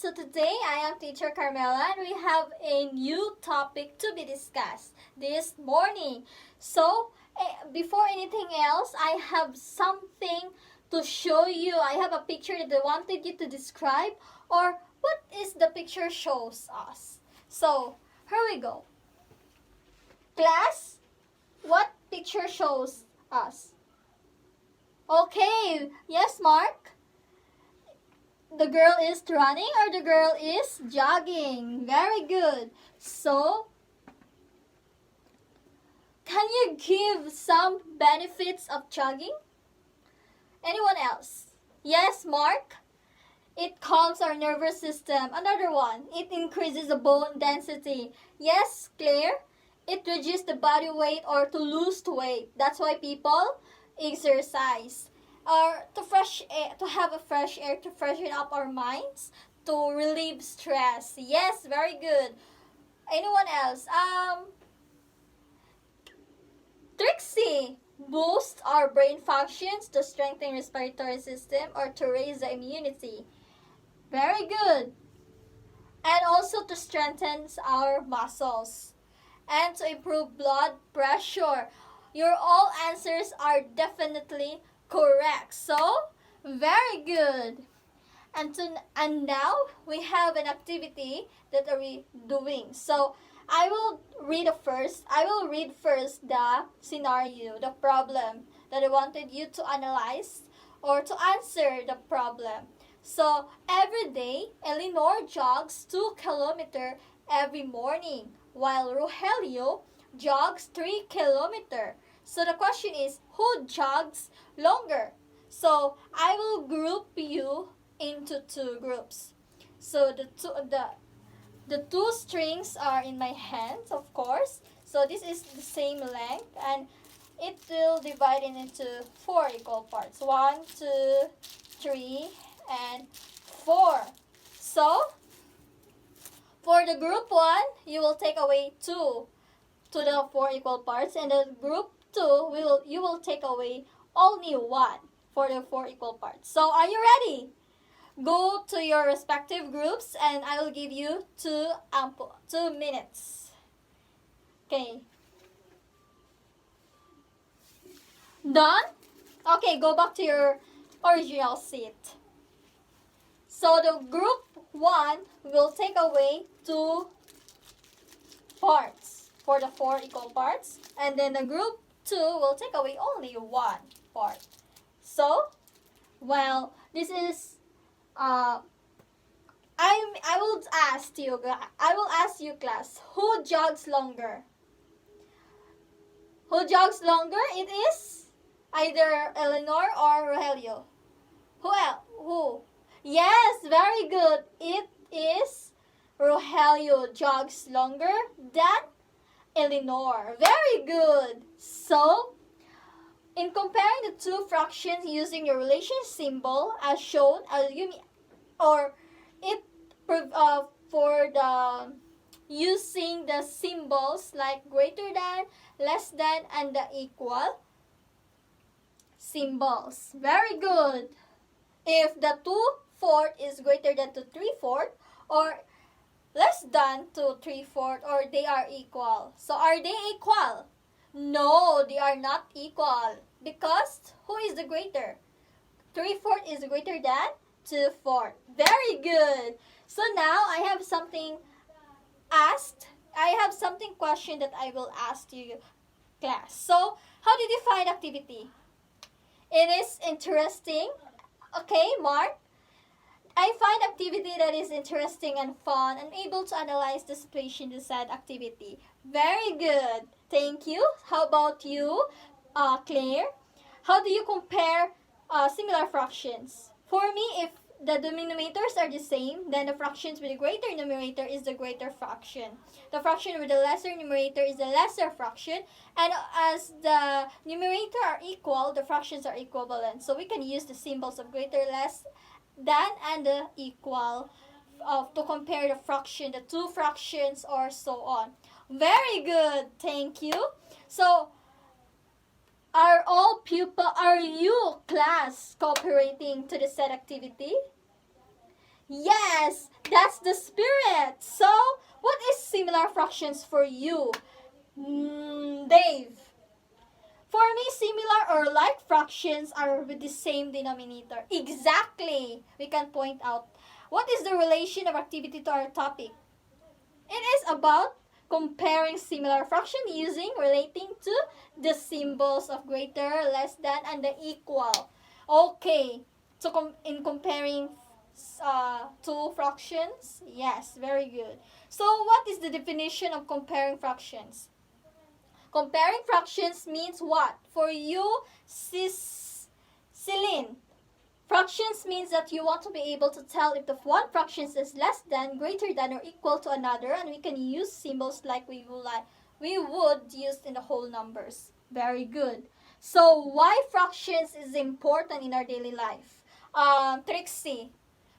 So today I am Teacher Carmela and we have a new topic to be discussed this morning. So before anything else, I have something to show you. I have a picture that I wanted you to describe, or what is the picture shows us. So here we go. Class, what picture shows us? Okay, yes, Mark? The girl is running or the girl is jogging? Very good. So, can you give some benefits of jogging? Anyone else? Yes, Mark? It calms our nervous system. Another one, it increases the bone density. Yes, Claire? It reduces the body weight or to lose weight. That's why people exercise. Or to have a fresh air to freshen up our minds, to relieve stress. Yes, very good. Anyone else? Trixie, boost our brain functions to strengthen respiratory system or to raise the immunity. Very good. And also to strengthen our muscles and to improve blood pressure. Your all answers are definitely correct. So, very good. And now we have an activity that are we doing. So, I will read first the scenario, the problem that I wanted you to analyze or to answer the problem. So, every day, Eleanor jogs 2 kilometers every morning, while Rogelio jogs 3 kilometers. So, the question is, who jogs longer? So, I will group you into two groups. So, the two strings are in my hands, of course. So, this is the same length, and it will divide it into 4 equal parts. 1, 2, 3, and 4. So, for the group 1, you will take away 2 to the 4 equal parts, and the group 2, you will take away only 1 for the 4 equal parts. So, are you ready? Go to your respective groups, and I will give you 2 minutes. Okay. Done? Okay, go back to your original seat. So the group 1 will take away 2 parts for the 4 equal parts, and then the group 2 will take away only 1 part. So, well, this is I will ask you class, who jogs longer? Who jogs longer? It is either Eleanor or Rogelio. Who else? Who? Yes, very good. It is Rogelio jogs longer than Eleanor. Very good. So, in comparing the two fractions using your relation symbol as shown, for the using the symbols like greater than, less than, and the equal symbols. Very good. If the 2/4 is greater than to 3/4 or less than to 3/4, or they are equal. So are they equal? No, they are not equal. Because who is the greater? 3/4 is greater than 2/4. Very good. So now I have something question that I will ask you, class. So how did you find activity? It is interesting. Okay, Mark? I find activity that is interesting and fun and able to analyze the situation to said activity. Very good. Thank you. How about you, Claire? How do you compare similar fractions? For me, if the denominators are the same, then the fractions with the greater numerator is the greater fraction. The fraction with the lesser numerator is the lesser fraction. And as the numerator are equal, the fractions are equivalent. So we can use the symbols of greater, less than, and the equal to compare the fraction, the two fractions, or so on. Very good. Thank you. So, are you class cooperating to the said activity? Yes, that's the spirit. So, what is similar fractions for you? Dave. For me, similar or like fractions are with the same denominator. Exactly. We can point out what is the relation of activity to our topic. It is about comparing similar fraction using relating to the symbols of greater, less than, and the equal. Okay. So in comparing two fractions, yes, very good. So what is the definition of comparing fractions? Comparing fractions means what? For you, Celine, fractions means that you want to be able to tell if the one fraction is less than, greater than, or equal to another, and we can use symbols like we would use in the whole numbers. Very good. So why fractions is important in our daily life? Trixie,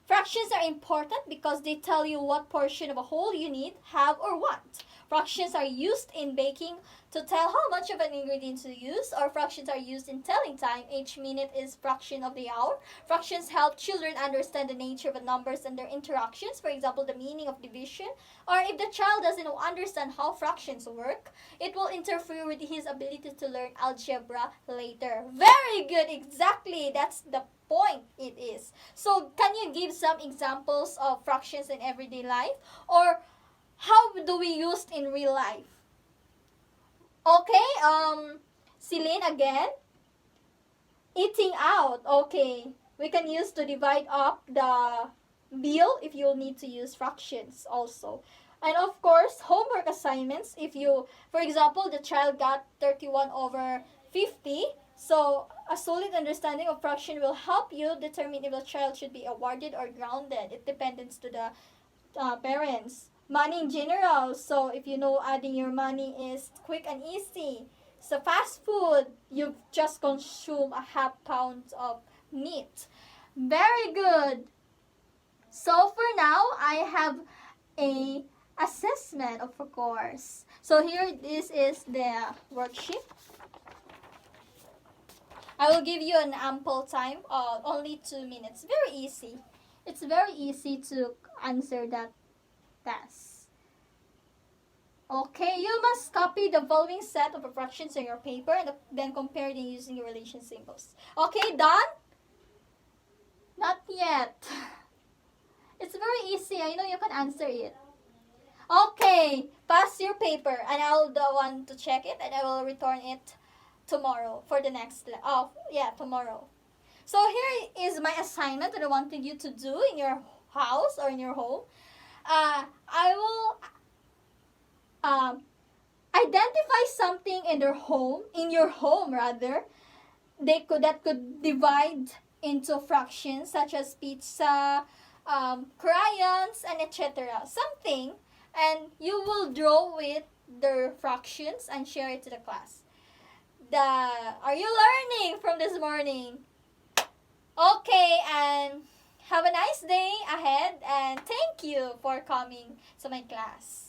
fractions are important because they tell you what portion of a whole you need, have, or want. Fractions are used in baking to tell how much of an ingredient to use, or fractions are used in telling time. Each minute is fraction of the hour. Fractions help children understand the nature of the numbers and their interactions, for example, the meaning of division. Or if the child doesn't understand how fractions work, it will interfere with his ability to learn algebra later. Very good, exactly. That's the point it is. So, can you give some examples of fractions in everyday life? Or how do we use in real life? Okay, Celine again. Eating out. Okay. We can use to divide up the bill if you'll need to use fractions also. And of course, homework assignments. If you, for example, the child got 31 over 50, so a solid understanding of fraction will help you determine if the child should be awarded or grounded. It depends to the parents. Money in general. So if you know adding your money is quick and easy. So fast food, you've just consumed a half pound of meat. Very good. So for now, I have a assessment of course. So here this is the worksheet. I will give you an ample time, only 2 minutes. Very easy. It's very easy to answer that test. Okay, you must copy the following set of fractions on your paper and then compare them using the relation symbols. Okay, done? Not yet. It's very easy. I know you can answer it. Okay, pass your paper and I'll the one to check it and I will return it tomorrow for the next tomorrow. So here is my assignment that I wanted you to do in your house or in your home. I will identify something in your home rather, that could divide into fractions such as pizza, crayons, and etc. Something, and you will draw with the fractions and share it to the class. Are you learning from this morning? Okay, and have a nice day ahead, and thank you for coming to my class.